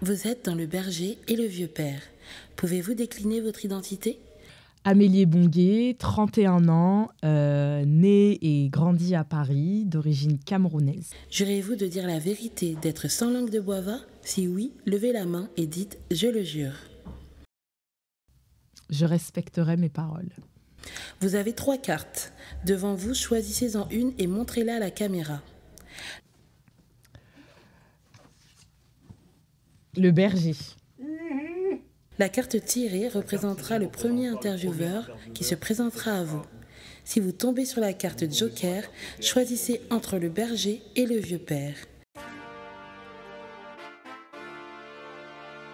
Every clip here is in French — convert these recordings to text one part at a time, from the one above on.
Vous êtes dans Le Berger et le Vieux Père. Pouvez-vous décliner votre identité ? Amélie Bongué, 31 ans, née et grandie à Paris, d'origine camerounaise. Jurez-vous de dire la vérité, d'être sans langue de bois-va ? Si oui, levez la main et dites « Je le jure ». Je respecterai mes paroles. Vous avez 3 cartes. Devant vous, choisissez-en une et montrez-la à la caméra. Le berger. La carte tirée représentera le premier intervieweur qui se présentera à vous. Si vous tombez sur la carte Joker, choisissez entre le berger et le vieux père.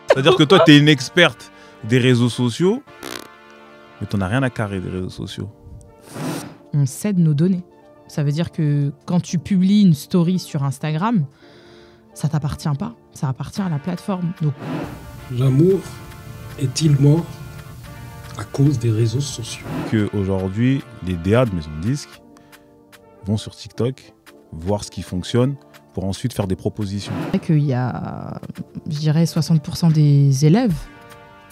C'est-à-dire que toi, tu es une experte des réseaux sociaux, mais tu n'en as rien à carrer des réseaux sociaux. On cède nos données. Ça veut dire que quand tu publies une story sur Instagram, ça t'appartient pas, ça appartient à la plateforme. Donc... L'amour est-il mort à cause des réseaux sociaux? Qu'aujourd'hui, les DA de maison de disques vont sur TikTok voir ce qui fonctionne pour ensuite faire des propositions. C'est vrai qu'il y a, je dirais, 60% des élèves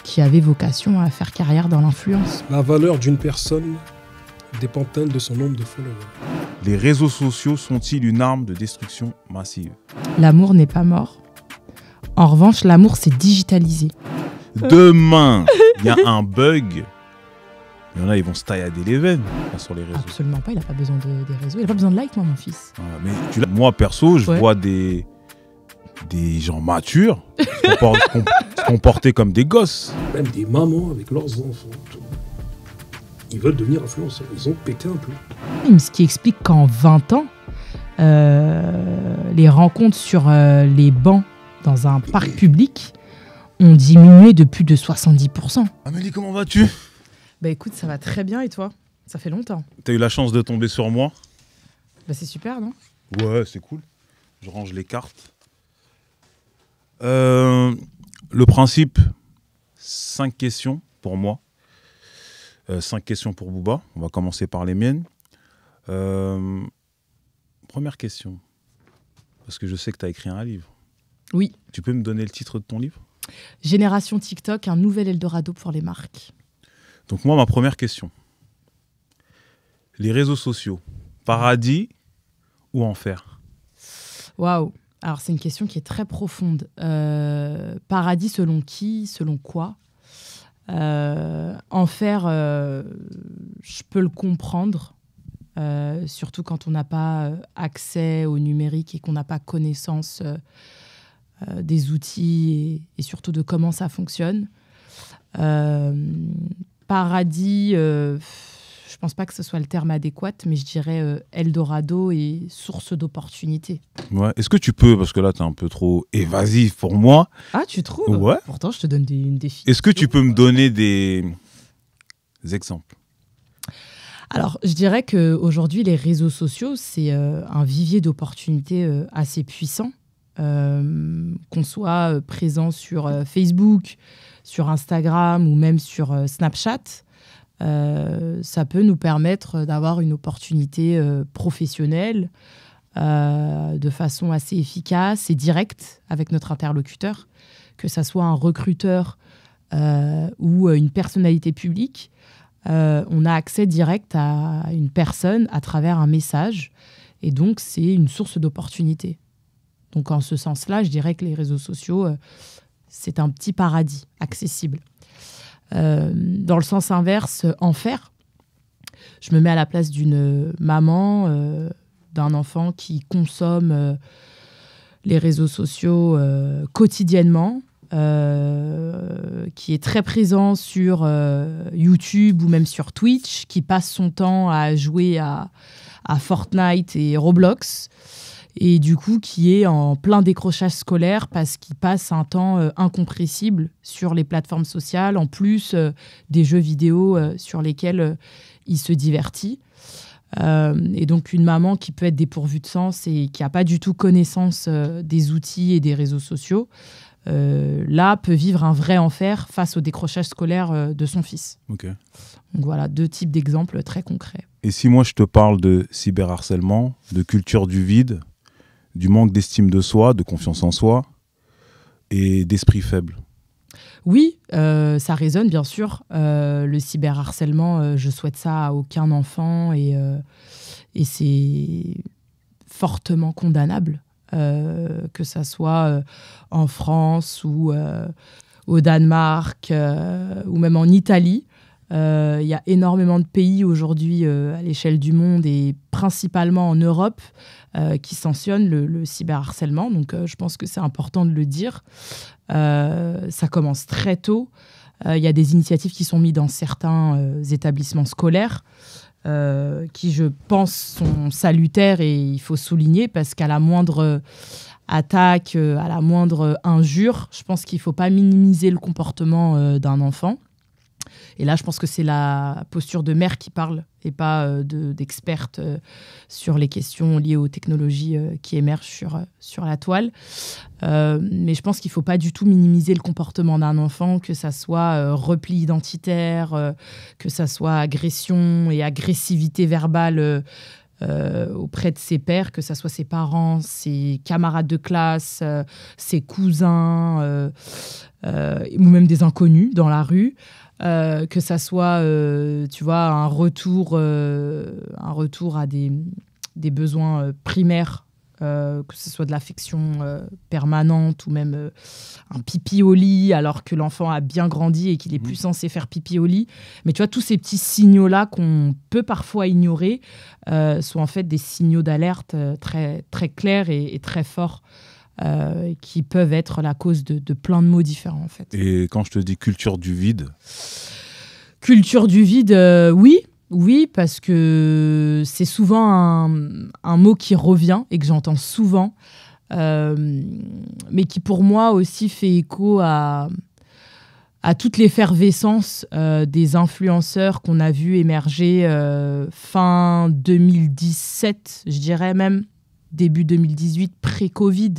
qui avaient vocation à faire carrière dans l'influence. La valeur d'une personne dépend-elle de son nombre de followers? Les réseaux sociaux sont-ils une arme de destruction massive? L'amour n'est pas mort. En revanche, l'amour s'est digitalisé. Demain, il y a un bug. Il y en a, ils vont se taillader les veines sur les réseaux. Absolument pas, il n'a pas besoin des réseaux. Il n'a pas besoin de likes, moi, mon fils. Voilà, mais moi, perso, je vois des gens matures se comporter comme des gosses. Même des mamans avec leurs enfants. Ils veulent devenir influenceurs. Ils ont pété un peu. Ce qui explique qu'en 20 ans, les rencontres sur les bancs dans un parc public ont diminué de plus de 70%. Amélie, comment vas-tu? Bah écoute, ça va très bien et toi? Ça fait longtemps. T'as eu la chance de tomber sur moi? Bah c'est super, non? Ouais, c'est cool. Je range les cartes. Le principe, 5 questions pour moi. 5 questions pour Booba. On va commencer par les miennes. Première question. Parce que je sais que tu as écrit un livre. Oui. Tu peux me donner le titre de ton livre? Génération TikTok, un nouvel Eldorado pour les marques. Donc moi, ma première question. Les réseaux sociaux, paradis ou enfer? Waouh. Alors c'est une question qui est très profonde. Paradis selon qui? Selon quoi? Enfer, je peux le comprendre. Surtout quand on n'a pas accès au numérique et qu'on n'a pas connaissance des outils et surtout de comment ça fonctionne. Paradis, je pense pas que ce soit le terme adéquat, mais je dirais Eldorado et source d'opportunités. Ouais. Est-ce que tu peux, parce que là tu es un peu trop évasif pour moi. Ah, tu trouves? Ouais. Pourtant, je te donne une définition. Est-ce que tu peux me donner des exemples? Alors, je dirais qu'aujourd'hui, les réseaux sociaux, c'est un vivier d'opportunités assez puissant. Qu'on soit présent sur Facebook, sur Instagram ou même sur Snapchat, ça peut nous permettre d'avoir une opportunité professionnelle de façon assez efficace et directe avec notre interlocuteur, que ça soit un recruteur ou une personnalité publique. On a accès direct à une personne à travers un message et donc c'est une source d'opportunité. Donc en ce sens-là, je dirais que les réseaux sociaux, c'est un petit paradis accessible. Dans le sens inverse, enfer, je me mets à la place d'une maman, d'un enfant qui consomme les réseaux sociaux quotidiennement, qui est très présent sur YouTube ou même sur Twitch, qui passe son temps à jouer à Fortnite et Roblox, et du coup qui est en plein décrochage scolaire parce qu'il passe un temps incompressible sur les plateformes sociales, en plus des jeux vidéo sur lesquels il se divertit. Et donc une maman qui peut être dépourvue de sens et qui n'a pas du tout connaissance des outils et des réseaux sociaux, là peut vivre un vrai enfer face au décrochage scolaire de son fils. Ok. Donc voilà, 2 types d'exemples très concrets. Et si moi je te parle de cyberharcèlement, de culture du vide, du manque d'estime de soi, de confiance en soi, et d'esprit faible. Oui, ça résonne bien sûr. Le cyberharcèlement, je souhaite ça à aucun enfant et c'est fortement condamnable, que ça soit en France ou au Danemark ou même en Italie. Il y a énormément de pays aujourd'hui à l'échelle du monde et principalement en Europe qui sanctionnent le cyberharcèlement. Donc je pense que c'est important de le dire. Ça commence très tôt. Il y a des initiatives qui sont mises dans certains établissements scolaires qui, je pense, sont salutaires et il faut souligner parce qu'à la moindre attaque, à la moindre injure, je pense qu'il ne faut pas minimiser le comportement d'un enfant. Et là, je pense que c'est la posture de mère qui parle et pas d'experte sur les questions liées aux technologies qui émergent sur la toile. Mais je pense qu'il ne faut pas du tout minimiser le comportement d'un enfant, que ça soit repli identitaire, que ça soit agression et agressivité verbale auprès de ses pairs, que ça soit ses parents, ses camarades de classe, ses cousins ou même des inconnus dans la rue. Que ça soit, tu vois, un retour à des besoins primaires, que ce soit de l'affection permanente ou même un pipi au lit alors que l'enfant a bien grandi et qu'il est plus censé faire pipi au lit. Mais tu vois, tous ces petits signaux-là qu'on peut parfois ignorer sont en fait des signaux d'alerte très, très clairs et très forts. Qui peuvent être la cause de plein de maux différents, en fait. Et quand je te dis culture du vide? Culture du vide, oui, parce que c'est souvent un mot qui revient et que j'entends souvent, mais qui pour moi aussi fait écho à toute l'effervescence des influenceurs qu'on a vu émerger fin 2017, je dirais même, début 2018, pré-Covid,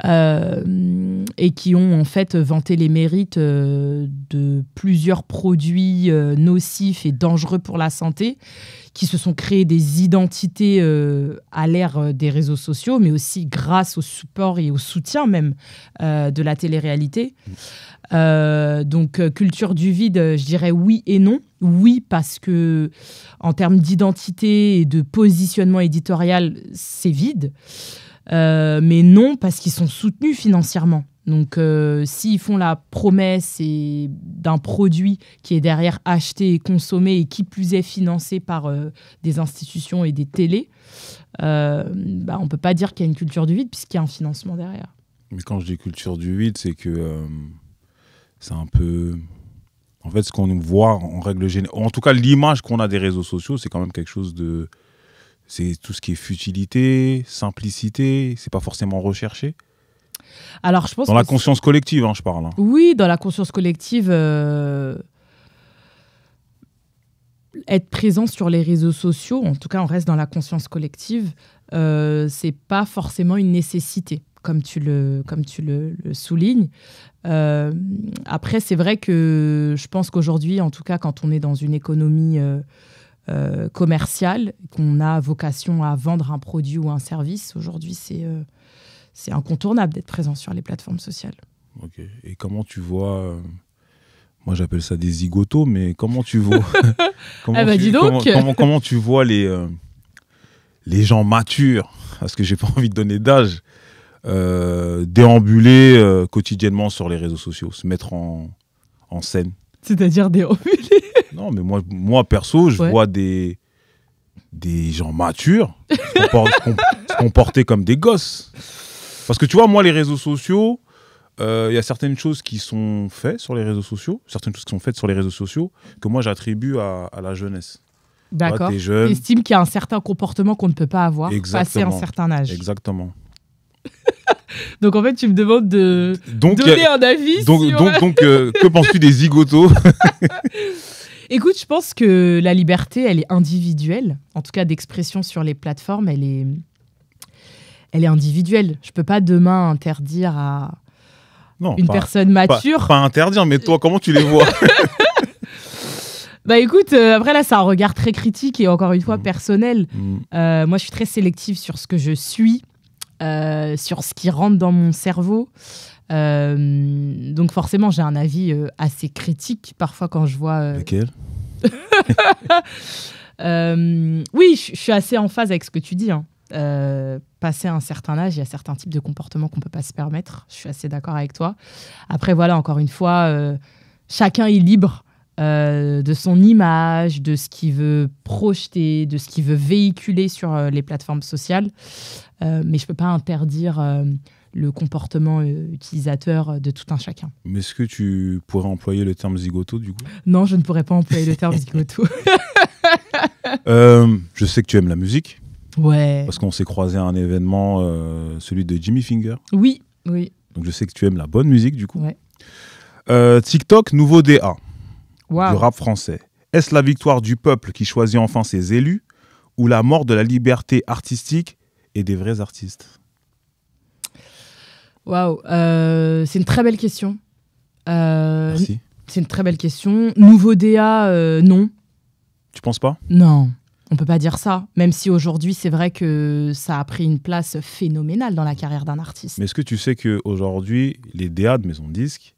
et qui ont en fait vanté les mérites de plusieurs produits nocifs et dangereux pour la santé, qui se sont créés des identités à l'ère des réseaux sociaux, mais aussi grâce au support et au soutien même de la télé-réalité. Donc, culture du vide, je dirais oui et non. Oui, parce que en termes d'identité et de positionnement éditorial, c'est vide. Mais non, parce qu'ils sont soutenus financièrement. Donc, s'ils font la promesse d'un produit qui est derrière acheté et consommé et qui plus est financé par des institutions et des télés, on ne peut pas dire qu'il y a une culture du vide puisqu'il y a un financement derrière. Mais quand je dis culture du vide, c'est que c'est un peu... En fait, ce qu'on voit en règle générale, en tout cas l'image qu'on a des réseaux sociaux, c'est quand même quelque chose de... C'est tout ce qui est futilité, simplicité, c'est pas forcément recherché. Alors, je pense dans la conscience collective, je parle. Oui, dans la conscience collective, être présent sur les réseaux sociaux, en tout cas on reste dans la conscience collective, c'est pas forcément une nécessité, comme tu le soulignes. Après, c'est vrai que je pense qu'aujourd'hui, en tout cas quand on est dans une économie commerciale, qu'on a vocation à vendre un produit ou un service, aujourd'hui c'est incontournable d'être présent sur les plateformes sociales. Ok. Et comment tu vois... Moi, j'appelle ça des zigotos, mais comment tu vois... comment tu vois les gens matures, parce que j'ai pas envie de donner d'âge, déambuler quotidiennement sur les réseaux sociaux, se mettre en scène. C'est-à-dire déambuler? Non, mais moi perso, je vois des gens matures se comporter comme des gosses. Parce que tu vois, moi, les réseaux sociaux, y a certaines choses qui sont faites sur les réseaux sociaux, que moi, j'attribue à la jeunesse. D'accord. Tu estimes qu'il y a un certain comportement qu'on ne peut pas avoir passé un certain âge. Exactement. Donc, en fait, tu me demandes de donner un avis donc, que penses-tu des zigotos? Écoute, je pense que la liberté, elle est individuelle. En tout cas, d'expression sur les plateformes, elle est individuelle. Je ne peux pas demain interdire à une personne mature... Pas interdire, mais toi, comment tu les vois? Bah écoute, après là, c'est un regard très critique et encore une fois personnel. Moi, je suis très sélective sur ce que je suis, sur ce qui rentre dans mon cerveau. Donc forcément, j'ai un avis assez critique parfois quand je vois... Lequel? Oui, je suis assez en phase avec ce que tu dis. Hein. Passer un certain âge, il y a certains types de comportements qu'on ne peut pas se permettre. Je suis assez d'accord avec toi. Après, voilà, encore une fois, chacun est libre de son image, de ce qu'il veut projeter, de ce qu'il veut véhiculer sur les plateformes sociales. Mais je ne peux pas interdire le comportement utilisateur de tout un chacun. Mais est-ce que tu pourrais employer le terme zigoto, du coup? Non, je ne pourrais pas employer le terme zigoto. Je sais que tu aimes la musique. Ouais. Parce qu'on s'est croisé à un événement, celui de Jimmy Finger. Oui, oui. Donc je sais que tu aimes la bonne musique, du coup. Ouais. TikTok, nouveau DA Wow. du rap français. Est-ce la victoire du peuple qui choisit enfin ses élus ou la mort de la liberté artistique et des vrais artistes? Waouh, c'est une très belle question. Merci. C'est une très belle question. Nouveau DA, non. Tu penses pas? Non, on peut pas dire ça. Même si aujourd'hui, c'est vrai que ça a pris une place phénoménale dans la carrière d'un artiste. Mais est-ce que tu sais qu'aujourd'hui, les DA de maisons de disques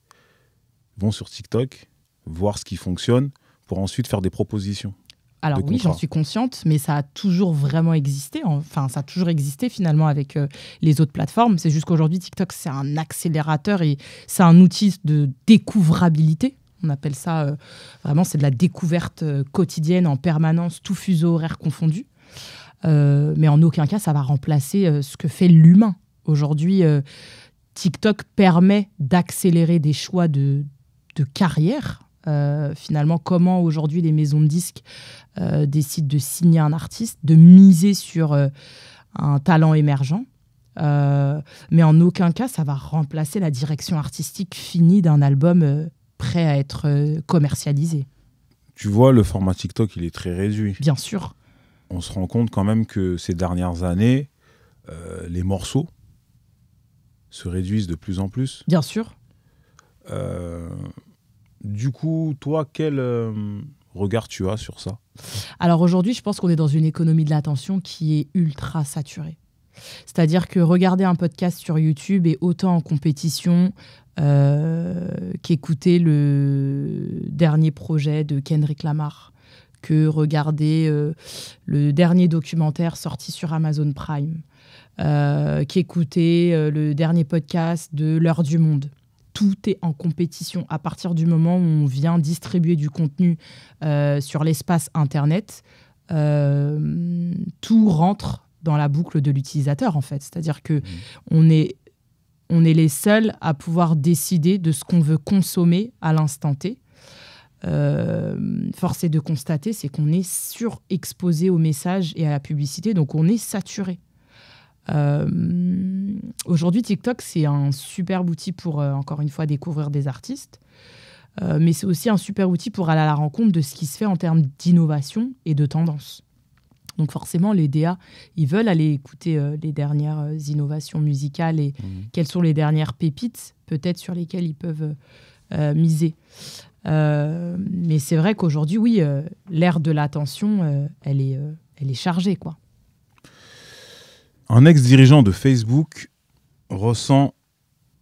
vont sur TikTok voir ce qui fonctionne pour ensuite faire des propositions? Alors oui, j'en suis consciente, mais ça a toujours vraiment existé. Enfin, ça a toujours existé finalement avec les autres plateformes. C'est juste qu'aujourd'hui, TikTok, c'est un accélérateur et c'est un outil de découvrabilité. On appelle ça vraiment, c'est de la découverte quotidienne en permanence, tout fuseau horaire confondu. Mais en aucun cas, ça va remplacer ce que fait l'humain. Aujourd'hui, TikTok permet d'accélérer des choix de carrière. Finalement, comment aujourd'hui les maisons de disques décident de signer un artiste, de miser sur un talent émergent. Mais en aucun cas, ça va remplacer la direction artistique finie d'un album prêt à être commercialisé. Tu vois, le format TikTok, il est très réduit. Bien sûr. On se rend compte quand même que ces dernières années, les morceaux se réduisent de plus en plus. Bien sûr. Du coup, toi, quel regard tu as sur ça? Alors aujourd'hui, je pense qu'on est dans une économie de l'attention qui est ultra saturée. C'est-à-dire que regarder un podcast sur YouTube est autant en compétition qu'écouter le dernier projet de Kendrick Lamar, que regarder le dernier documentaire sorti sur Amazon Prime, qu'écouter le dernier podcast de L'Heure du Monde. Tout est en compétition. À partir du moment où on vient distribuer du contenu sur l'espace Internet, tout rentre dans la boucle de l'utilisateur, en fait. C'est-à-dire qu'on est les seuls à pouvoir décider de ce qu'on veut consommer à l'instant T. Force est de constater, c'est qu'on est surexposé aux messages et à la publicité, donc on est saturé. Aujourd'hui, TikTok, c'est un super outil pour, encore une fois, découvrir des artistes. Mais c'est aussi un super outil pour aller à la rencontre de ce qui se fait en termes d'innovation et de tendance. Donc forcément, les DA, ils veulent aller écouter les dernières innovations musicales et quelles sont les dernières pépites, peut-être, sur lesquelles ils peuvent miser. Mais c'est vrai qu'aujourd'hui, oui, l'ère de l'attention, elle est chargée, quoi. Un ex-dirigeant de Facebook ressent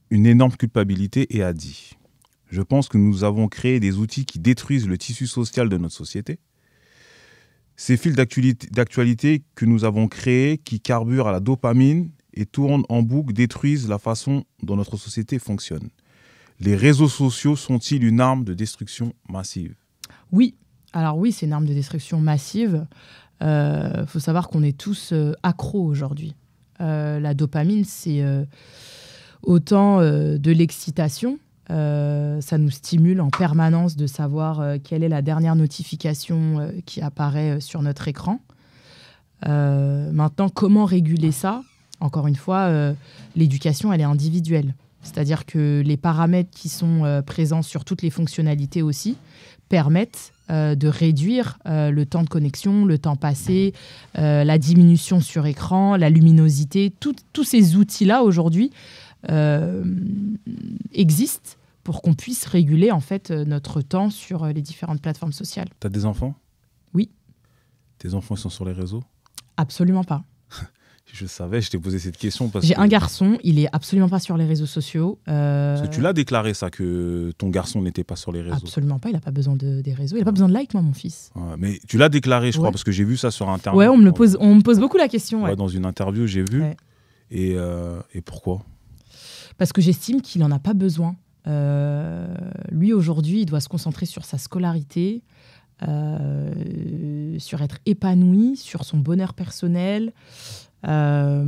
une énorme culpabilité et a dit « Je pense que nous avons créé des outils qui détruisent le tissu social de notre société. Ces fils d'actualité que nous avons créés, qui carburent à la dopamine et tournent en boucle, détruisent la façon dont notre société fonctionne. Les réseaux sociaux sont-ils une arme de destruction massive ?» Oui, alors oui, c'est une arme de destruction massive. Faut savoir qu'on est tous accros aujourd'hui. La dopamine, c'est autant de l'excitation. Ça nous stimule en permanence de savoir quelle est la dernière notification qui apparaît sur notre écran. Maintenant, comment réguler ça? Encore une fois, l'éducation, elle est individuelle. C'est-à-dire que les paramètres qui sont présents sur toutes les fonctionnalités aussi permettent de réduire le temps de connexion, le temps passé, la diminution sur écran, la luminosité. Tous ces outils-là, aujourd'hui, existent pour qu'on puisse réguler en fait, notre temps sur les différentes plateformes sociales. Tu as des enfants? Oui. Tes enfants, ils sont sur les réseaux? Absolument pas. Je savais, je t'ai posé cette question parce J'ai que... un garçon, il est absolument pas sur les réseaux sociaux. Parce que tu l'as déclaré ça, que ton garçon n'était pas sur les réseaux. Absolument pas, il a pas besoin des réseaux. Il a pas besoin de like, moi, mon fils. Ouais, mais tu l'as déclaré, je crois, Ouais. parce que j'ai vu ça sur Internet. Ouais, on me pose beaucoup la question. Ouais, dans une interview, j'ai vu. Ouais. Et pourquoi? Parce que j'estime qu'il en a pas besoin. Lui, aujourd'hui, il doit se concentrer sur sa scolarité, sur être épanoui, sur son bonheur personnel, un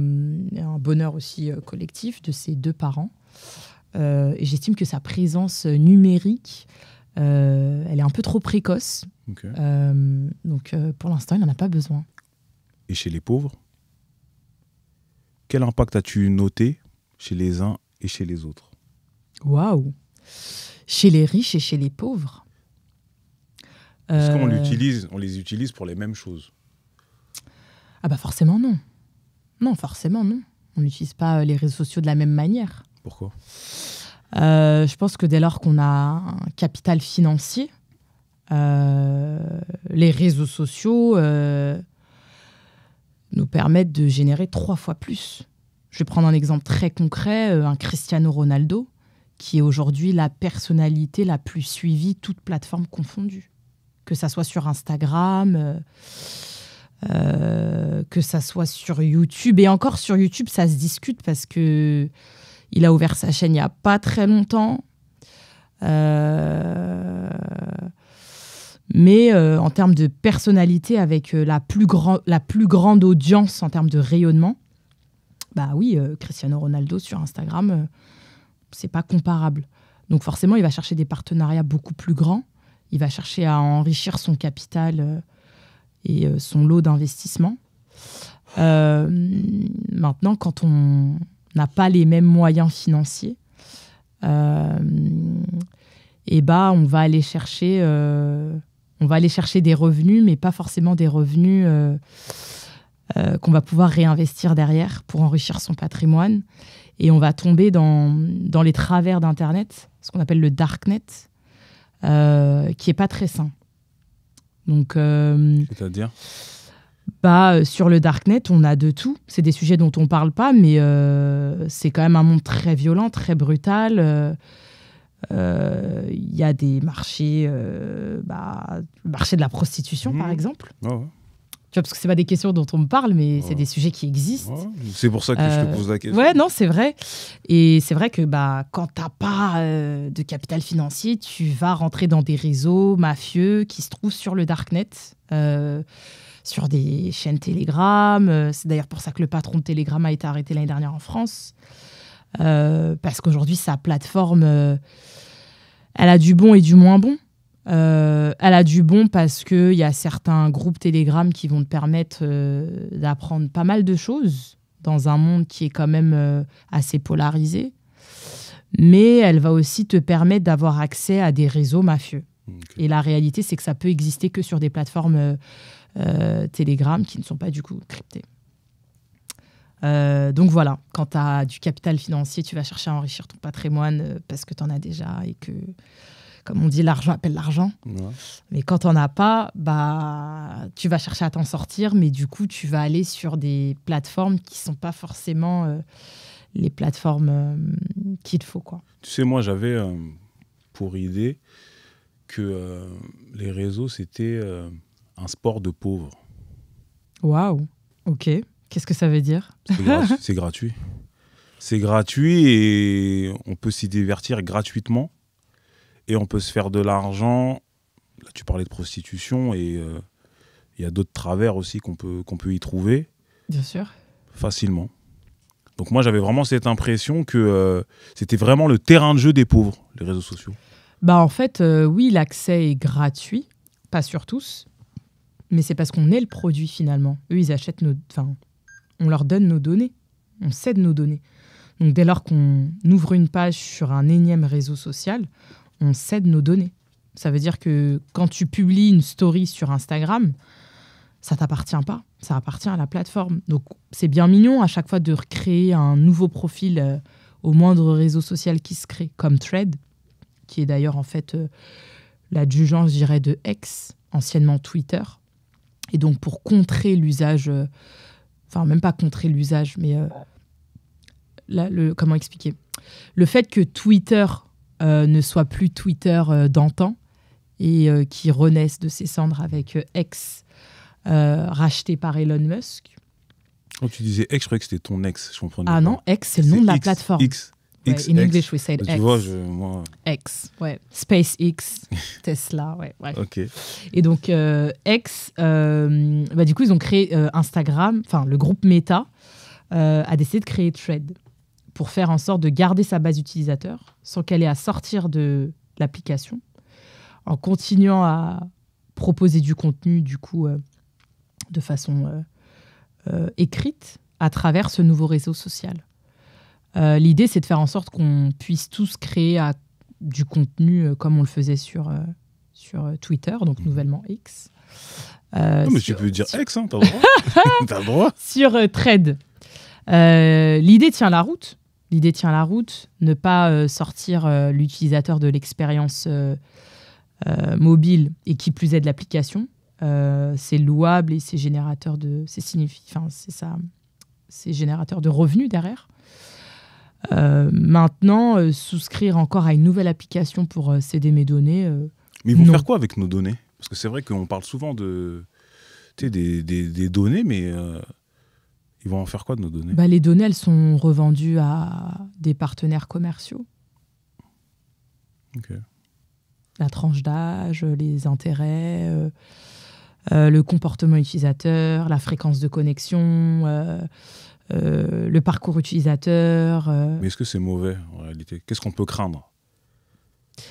bonheur aussi collectif de ses 2 parents. Et j'estime que sa présence numérique, elle est un peu trop précoce. Okay. Donc, pour l'instant, il n'en a pas besoin. Et chez les pauvres, quel impact as-tu noté chez les uns et chez les autres? Waouh! Chez les riches et chez les pauvres. Est-ce qu'on les utilise pour les mêmes choses? Ah bah forcément non. Non, forcément non. On n'utilise pas les réseaux sociaux de la même manière. Pourquoi? Je pense que dès lors qu'on a un capital financier, les réseaux sociaux nous permettent de générer 3 fois plus. Je vais prendre un exemple très concret, un Cristiano Ronaldo, qui est aujourd'hui la personnalité la plus suivie, toutes plateformes confondues. Que ça soit sur Instagram, que ça soit sur YouTube. Et encore sur YouTube, ça se discute parce que il a ouvert sa chaîne il n'y a pas très longtemps. Mais en termes de personnalité, avec la plus grande audience en termes de rayonnement, bah oui, Cristiano Ronaldo sur Instagram, c'est pas comparable. Donc forcément, il va chercher des partenariats beaucoup plus grands. Il va chercher à enrichir son capital et son lot d'investissement. Maintenant, quand on n'a pas les mêmes moyens financiers, et bah, on va aller chercher des revenus, mais pas forcément des revenus qu'on va pouvoir réinvestir derrière pour enrichir son patrimoine. Et on va tomber dans les travers d'Internet, ce qu'on appelle le darknet, qui n'est pas très sain. Donc, c'est-à-dire ? Sur le darknet, on a de tout. C'est des sujets dont on ne parle pas, mais c'est quand même un monde très violent, très brutal. Y a des marchés, le marché de la prostitution, par exemple. Oh, ouais. Tu vois, parce que ce n'est pas des questions dont on me parle, mais c'est des sujets qui existent. Ouais. C'est pour ça que je te pose la question. Ouais, non, c'est vrai. Et c'est vrai que quand tu n'as pas de capital financier, tu vas rentrer dans des réseaux mafieux qui se trouvent sur le darknet, sur des chaînes Telegram. C'est d'ailleurs pour ça que le patron de Telegram a été arrêté l'année dernière en France. Parce qu'aujourd'hui, sa plateforme, elle a du bon et du moins bon. Elle a du bon parce qu'il y a certains groupes Telegram qui vont te permettre d'apprendre pas mal de choses dans un monde qui est quand même assez polarisé. Mais elle va aussi te permettre d'avoir accès à des réseaux mafieux. Okay. Et la réalité, c'est que ça peut exister que sur des plateformes Telegram qui ne sont pas du coup cryptées. Donc voilà, quand tu as du capital financier, tu vas chercher à enrichir ton patrimoine parce que tu en as déjà et que, comme on dit, l'argent appelle l'argent. Ouais. Mais quand tu n'en as pas, tu vas chercher à t'en sortir, mais du coup, tu vas aller sur des plateformes qui ne sont pas forcément les plateformes qu'il te faut, quoi. Tu sais, moi, j'avais pour idée que les réseaux, c'était un sport de pauvres. Waouh, ok. Qu'est-ce que ça veut dire ? C'est gratuit. C'est gratuit et on peut s'y divertir gratuitement. Et on peut se faire de l'argent. Là, tu parlais de prostitution et il y a d'autres travers aussi qu'on peut y trouver. Bien sûr. Facilement. Donc moi, j'avais vraiment cette impression que c'était vraiment le terrain de jeu des pauvres, les réseaux sociaux. En fait, oui, l'accès est gratuit. Pas sur tous. Mais c'est parce qu'on est le produit, finalement. Eux, ils achètent on leur donne nos données, on cède nos données. Donc dès lors qu'on ouvre une page sur un énième réseau social, on cède nos données. Ça veut dire que quand tu publies une story sur Instagram, ça t'appartient pas, ça appartient à la plateforme. Donc c'est bien mignon à chaque fois de recréer un nouveau profil au moindre réseau social qui se crée, comme Thread, qui est d'ailleurs en fait l'adjuvant, je dirais, de X, anciennement Twitter. Et donc pour contrer l'usage enfin même pas contrer l'usage, mais comment expliquer ? Le fait que Twitter ne soit plus Twitter d'antan et qui renaisse de ses cendres avec X, racheté par Elon Musk. Quand tu disais X, je croyais que c'était ton ex, je comprenais pas. Non, X, c'est le nom de la plateforme. X, in English, we say X. Tu vois, moi... X, ouais. SpaceX, Tesla, ouais. Ok. Et donc, X, du coup, ils ont créé Instagram, enfin, le groupe Meta a décidé de créer Thread pour faire en sorte de garder sa base utilisateur sans qu'elle ait à sortir de l'application, en continuant à proposer du contenu, du coup, de façon écrite à travers ce nouveau réseau social. L'idée, c'est de faire en sorte qu'on puisse tous créer du contenu comme on le faisait sur Twitter, donc nouvellement X. Non, mais tu peux dire X, hein, t'as le droit. T'as le droit. Sur Thread. L'idée tient la route. Ne pas sortir l'utilisateur de l'expérience mobile et qui plus est de l'application. C'est louable et c'est générateur c'est générateur de revenus derrière. Maintenant, souscrire encore à une nouvelle application pour céder mes données. Mais ils vont faire quoi avec nos données ? Parce que c'est vrai qu'on parle souvent des données, mais ils vont en faire quoi de nos données ? Les données, elles sont revendues à des partenaires commerciaux. Ok. La tranche d'âge, les intérêts, le comportement utilisateur, la fréquence de connexion, le parcours utilisateur. Mais est-ce que c'est mauvais en réalité ? Qu'est-ce qu'on peut craindre ?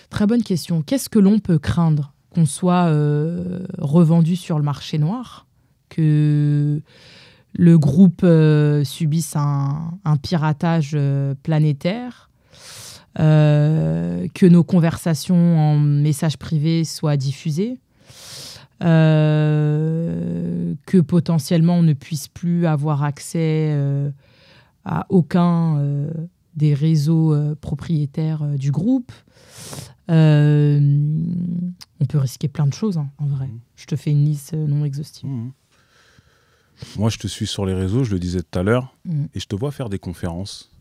Très bonne question. Qu'est-ce que l'on peut craindre ? Qu'on soit revendu sur le marché noir, que le groupe subisse un piratage planétaire, que nos conversations en messages privés soient diffusées, que potentiellement on ne puisse plus avoir accès à aucun des réseaux propriétaires du groupe. On peut risquer plein de choses, hein, en vrai. Je te fais une liste non exhaustive. Moi, je te suis sur les réseaux, je le disais tout à l'heure, et je te vois faire des conférences.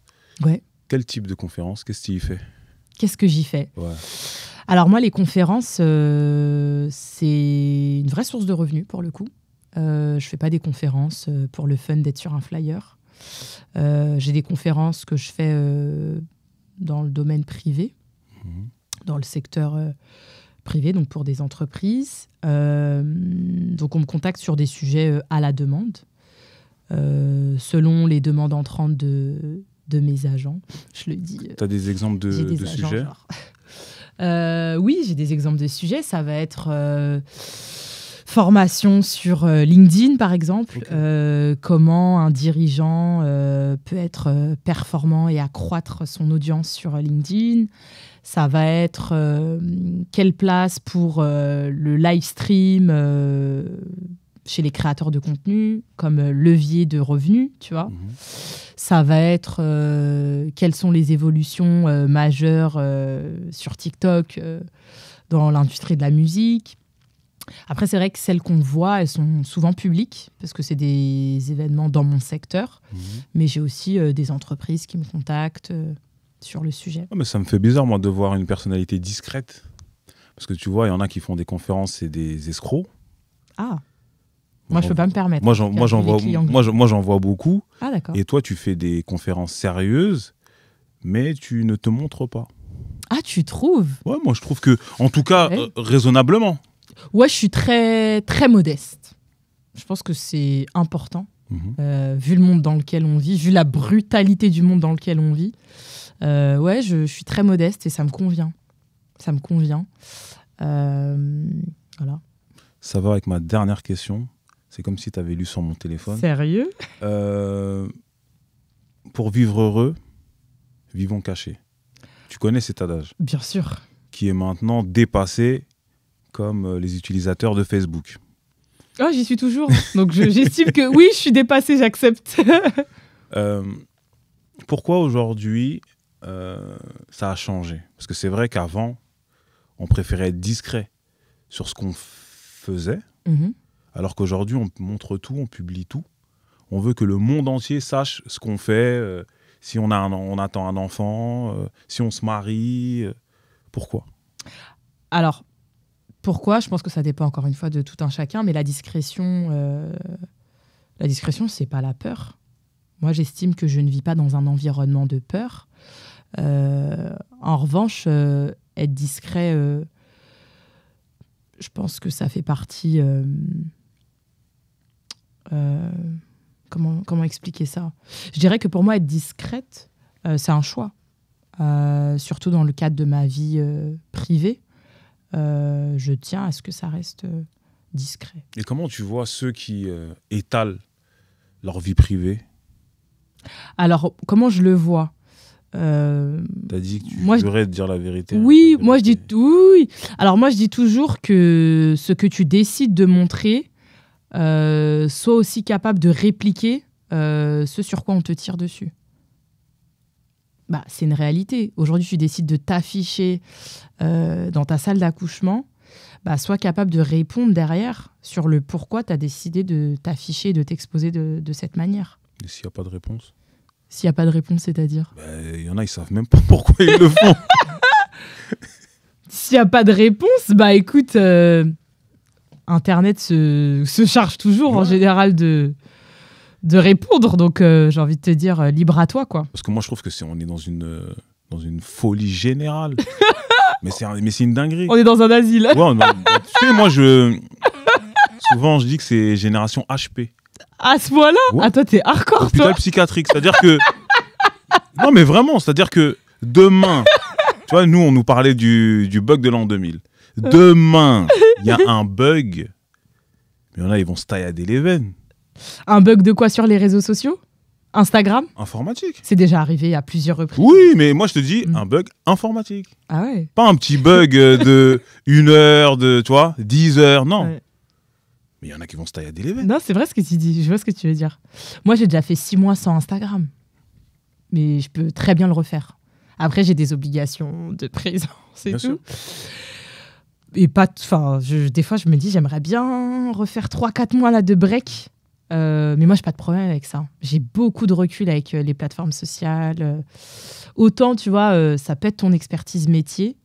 Ouais. Quel type de conférences ? Qu'est-ce que tu y fais ? Qu'est-ce que j'y fais ? Ouais. Alors moi, les conférences, c'est une vraie source de revenus pour le coup. Je fais pas des conférences pour le fun d'être sur un flyer. J'ai des conférences que je fais dans le domaine privé, dans le secteur privé, donc pour des entreprises. Donc on me contacte sur des sujets à la demande, selon les demandes entrantes de mes agents. Je le dis. Tu as des exemples de sujets ? Oui, j'ai des exemples de sujets. Ça va être formation sur LinkedIn, par exemple. Okay. Comment un dirigeant peut être performant et accroître son audience sur LinkedIn. Ça va être quelle place pour le live stream chez les créateurs de contenu comme levier de revenus, tu vois. Ça va être quelles sont les évolutions majeures sur TikTok dans l'industrie de la musique. Après, c'est vrai que celles qu'on voit, elles sont souvent publiques parce que c'est des événements dans mon secteur. Mais j'ai aussi des entreprises qui me contactent sur le sujet. Oh, mais ça me fait bizarre, moi, de voir une personnalité discrète. Parce que tu vois, il y en a qui font des conférences, c'est des escrocs. Ah. Moi, je ne peux pas me permettre. Moi, j'en vois beaucoup. Ah, d'accord. Et toi, tu fais des conférences sérieuses, mais tu ne te montres pas. Ah, tu trouves ? Ouais, moi, je trouve que, en tout cas, raisonnablement. Ouais, je suis très, très modeste. Je pense que c'est important, vu le monde dans lequel on vit, vu la brutalité du monde dans lequel on vit. Ouais, je suis très modeste et ça me convient. Ça me convient. Voilà. Ça va avec ma dernière question. C'est comme si tu avais lu sur mon téléphone. Sérieux ? Pour vivre heureux, vivons cachés. Tu connais cet adage ? Bien sûr. Qui est maintenant dépassé comme les utilisateurs de Facebook. Oh, j'y suis toujours. Donc j'estime que oui, je suis dépassée, j'accepte. Pourquoi aujourd'hui ça a changé ? Parce que c'est vrai qu'avant, on préférait être discret sur ce qu'on faisait. Alors qu'aujourd'hui, on montre tout, on publie tout. On veut que le monde entier sache ce qu'on fait, si on attend un enfant, si on se marie. Pourquoi? Alors, pourquoi? Je pense que ça dépend encore une fois de tout un chacun, mais la discrétion, c'est pas la peur. Moi, j'estime que je ne vis pas dans un environnement de peur. En revanche, être discret, je pense que ça fait partie... comment expliquer ça? Je dirais que pour moi, être discrète, c'est un choix. Surtout dans le cadre de ma vie privée. Je tiens à ce que ça reste discret. Et comment tu vois ceux qui étalent leur vie privée? Alors, comment je le vois? T'as dit que tu devrais te dire la vérité. Oui, moi je dis oui. Alors moi je dis toujours que ce que tu décides de montrer, sois aussi capable de répliquer ce sur quoi on te tire dessus. Bah, c'est une réalité. Aujourd'hui, tu décides de t'afficher dans ta salle d'accouchement. Bah, sois capable de répondre derrière sur le pourquoi tu as décidé de t'afficher et de t'exposer de cette manière. Et s'il n'y a pas de réponse? S'il n'y a pas de réponse, c'est-à-dire? Il y en a, ils ne savent même pas pourquoi ils le font. S'il n'y a pas de réponse, bah écoute, Internet se charge toujours en général de répondre. Donc j'ai envie de te dire, libre à toi, quoi. Parce que moi, je trouve que on est dans une folie générale. mais c'est une dinguerie. On est dans un asile. Ouais, tu sais, moi, souvent, je dis que c'est génération HP. À ce point-là? Ouais. Ah, toi, t'es hardcore, hôpital toi. Psychiatrique. C'est-à-dire que... Non, mais vraiment, c'est-à-dire que demain... Tu vois, nous, on nous parlait du bug de l'an 2000. Demain, il y a un bug. Mais il y en a, ils vont se taillader les veines. Un bug de quoi sur les réseaux sociaux? Instagram? Informatique. C'est déjà arrivé à plusieurs reprises. Oui, mais moi, je te dis, un bug informatique. Ah ouais? Pas un petit bug de 1 heure, tu vois, 10 heures, non. Ouais. Mais il y en a qui vont se taillader les veines. Non, c'est vrai ce que tu dis. Je vois ce que tu veux dire. Moi, j'ai déjà fait 6 mois sans Instagram. Mais je peux très bien le refaire. Après, j'ai des obligations de présence et bien tout. Sûr. Et pas... Enfin, des fois, je me dis, j'aimerais bien refaire 3-4 mois là, de break. Mais moi, j'ai pas de problème avec ça. J'ai beaucoup de recul avec les plateformes sociales. Autant, tu vois, ça peut être ton expertise métier.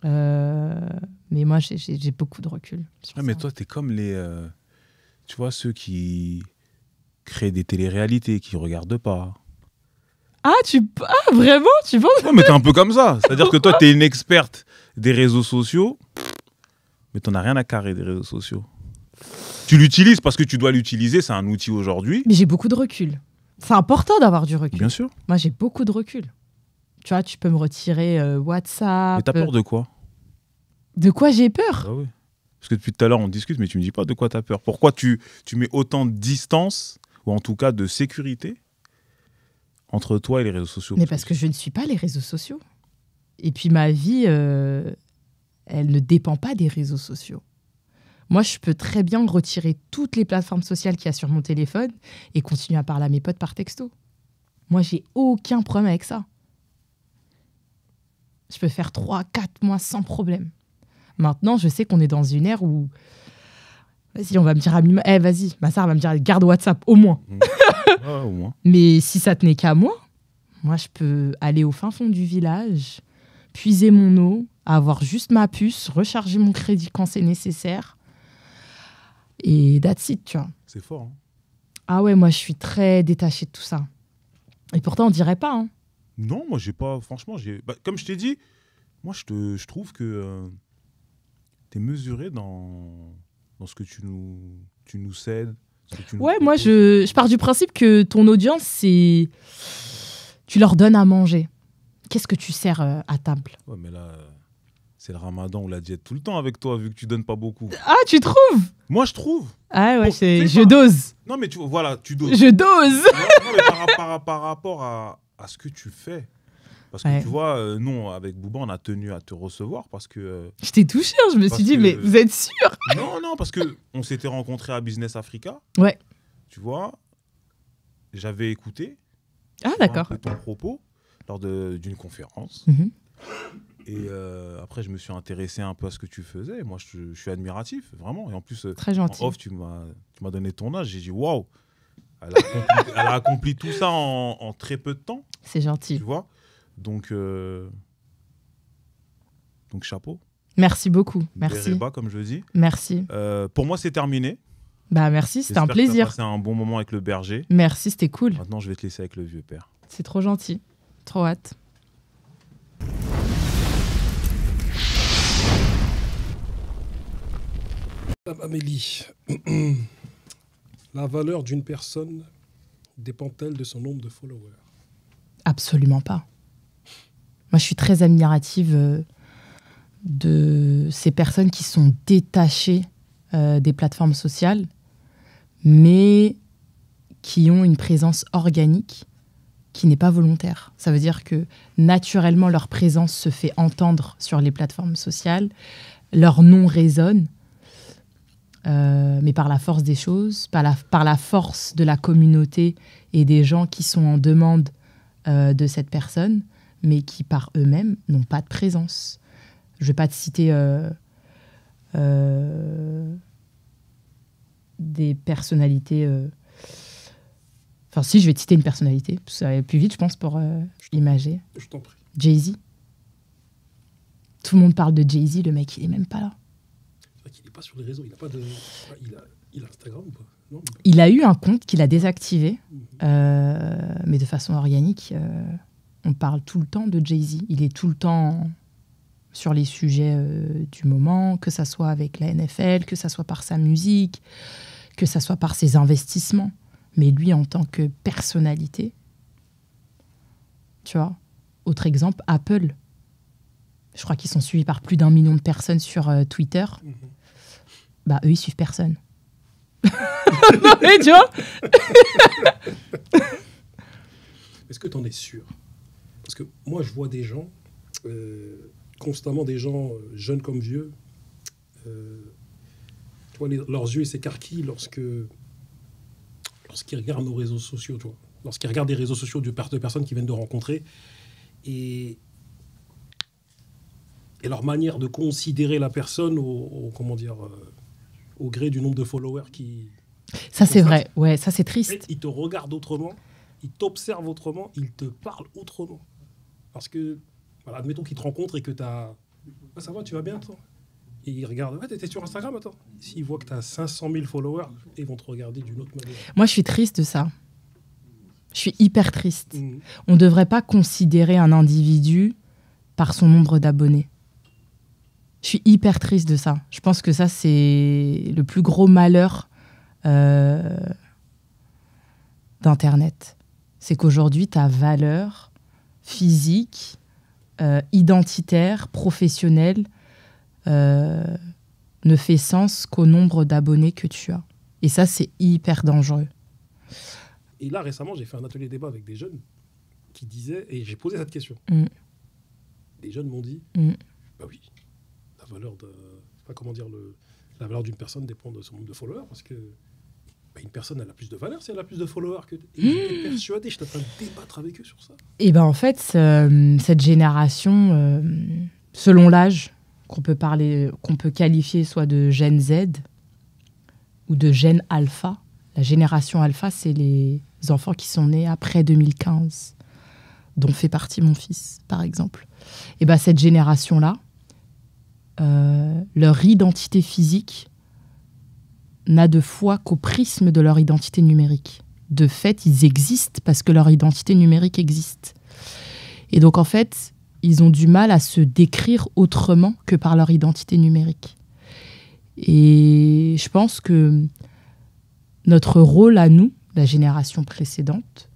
Mais moi, j'ai beaucoup de recul. Mais toi, t'es comme les... tu vois, ceux qui créent des téléréalités, qui regardent pas. Ah, vraiment? Tu penses? Non, mais t'es un peu comme ça. C'est-à-dire que toi, t'es une experte des réseaux sociaux, mais t'en as rien à carrer des réseaux sociaux. Tu l'utilises parce que tu dois l'utiliser, c'est un outil aujourd'hui. Mais j'ai beaucoup de recul. C'est important d'avoir du recul. Bien sûr. Moi, j'ai beaucoup de recul. Tu vois, tu peux me retirer WhatsApp. Mais t'as peur de quoi? De quoi j'ai peur? Ah oui. Parce que depuis tout à l'heure, on discute, mais tu me dis pas de quoi t'as peur. Pourquoi tu mets autant de distance, ou en tout cas de sécurité, entre toi et les réseaux sociaux? Mais parce que je ne suis pas les réseaux sociaux. Et puis ma vie, elle ne dépend pas des réseaux sociaux. Moi, je peux très bien retirer toutes les plateformes sociales qu'il y a sur mon téléphone et continuer à parler à mes potes par texto. Moi, j'ai aucun problème avec ça. Je peux faire 3-4 mois sans problème. Maintenant, je sais qu'on est dans une ère où... Vas-y, on va me dire à mi... vas-y, ma sœur va me dire, garde WhatsApp, au moins. Ouais, au moins. Mais si ça tenait qu'à moi, je peux aller au fin fond du village, puiser mon eau, avoir juste ma puce, recharger mon crédit quand c'est nécessaire. Et that's it, tu vois. C'est fort, hein? Ah ouais, moi, je suis très détachée de tout ça. Et pourtant, on dirait pas, hein. Non, moi, j'ai pas... Franchement, comme je t'ai dit, moi, je trouve que t'es mesuré dans ce que tu nous cèdes. Ouais, moi, je pars du principe que ton audience, c'est... Tu leur donnes à manger. Qu'est-ce que tu sers à table? Ouais, mais là... C'est le ramadan ou la diète tout le temps avec toi, vu que tu donnes pas beaucoup. Ah, tu trouves? Moi, je trouve. Ah ouais, je dose. Non, mais voilà, tu doses. Je dose. Non, mais par rapport à ce que tu fais. Parce que tu vois, nous, avec Bouba, on a tenu à te recevoir parce que... Je t'ai touché, je me suis dit, mais vous êtes sûr? Non, parce qu'on s'était rencontrés à Business Africa. Ouais. Tu vois, j'avais écouté. Ah, d'accord. Ton propos lors d'une conférence. Mm-hmm. Et après, je me suis intéressé un peu à ce que tu faisais. Moi, je suis admiratif, vraiment. Et en plus, très gentil. En off, tu m'as donné ton âge. J'ai dit, waouh, Elle a accompli tout ça en très peu de temps. C'est gentil. Tu vois, donc chapeau. Merci beaucoup. Merci. Bas, comme je dis. Merci. Pour moi, c'est terminé. Bah merci, c'était un plaisir. J'espère que tu as passé un bon moment avec le berger. Merci, c'était cool. Maintenant, je vais te laisser avec le vieux père. C'est trop gentil. Trop hâte. Amélie, la valeur d'une personne dépend-elle de son nombre de followers? Absolument pas. Moi, je suis très admirative de ces personnes qui sont détachées des plateformes sociales, mais qui ont une présence organique qui n'est pas volontaire. Ça veut dire que naturellement, leur présence se fait entendre sur les plateformes sociales, leur nom résonne, mais par la force des choses, par la force de la communauté et des gens qui sont en demande de cette personne, mais qui par eux-mêmes n'ont pas de présence. Je ne vais pas te citer des personnalités... Enfin, si, je vais te citer une personnalité. Ça va plus vite, je pense, pour imager. Je t'en prie. Jay-Z. Tout le monde parle de Jay-Z, le mec, il n'est même pas là. C'est vrai qu'il n'est pas sur les réseaux. Il n'a pas de... Il a Instagram ou pas? Non, il a eu un compte qu'il a désactivé, mais de façon organique. On parle tout le temps de Jay-Z. Il est tout le temps sur les sujets du moment, que ça soit avec la NFL, que ça soit par sa musique, que ça soit par ses investissements. Mais lui, en tant que personnalité, tu vois, autre exemple, Apple. Je crois qu'ils sont suivis par plus d'1 million de personnes sur Twitter. Bah, eux, ils suivent personne. Non, mais tu vois. Est-ce que tu en es sûr? Parce que moi, je vois des gens, constamment des gens jeunes comme vieux, tu vois, leurs yeux s'écarquillent lorsqu'ils regardent nos réseaux sociaux, tu vois. Lorsqu'ils regardent des réseaux sociaux de personnes qu'ils viennent de rencontrer, et leur manière de considérer la personne au gré du nombre de followers qui... Ça, c'est vrai. Ouais, ça, c'est triste. Ils te regardent autrement, ils t'observent autrement, ils te parlent autrement. Parce que, voilà, admettons qu'ils te rencontrent et que tu as... Ah, ça va, tu vas bien, toi? Et ils regardent, ouais, t'es sur Instagram, attends. S'ils voient que tu as 500 000 followers, ils vont te regarder d'une autre manière. Moi, je suis triste de ça. Je suis hyper triste. On ne devrait pas considérer un individu par son nombre d'abonnés. Je suis hyper triste de ça. Je pense que ça, c'est le plus gros malheur d'Internet. C'est qu'aujourd'hui, ta valeur physique, identitaire, professionnelle, ne fait sens qu'au nombre d'abonnés que tu as. Et ça, c'est hyper dangereux. Et là, récemment, j'ai fait un atelier débat avec des jeunes qui disaient, et j'ai posé cette question. Des jeunes m'ont dit, bah oui, la valeur de, pas comment dire, la valeur d'une personne dépend de son nombre de followers, parce que bah, une personne, elle a plus de valeur si elle a plus de followers que... Et j'étais persuadé, j'étais en train de débattre avec eux sur ça. Et ben en fait, cette génération, selon l'âge, qu'on peut qualifier soit de Gen Z ou de Gen Alpha. La génération Alpha, c'est les enfants qui sont nés après 2015, dont fait partie mon fils, par exemple. Et ben cette génération-là, leur identité physique n'a de foi qu'au prisme de leur identité numérique. De fait, ils existent parce que leur identité numérique existe. Et donc, en fait, ils ont du mal à se décrire autrement que par leur identité numérique. Et je pense que notre rôle à nous, la génération précédente,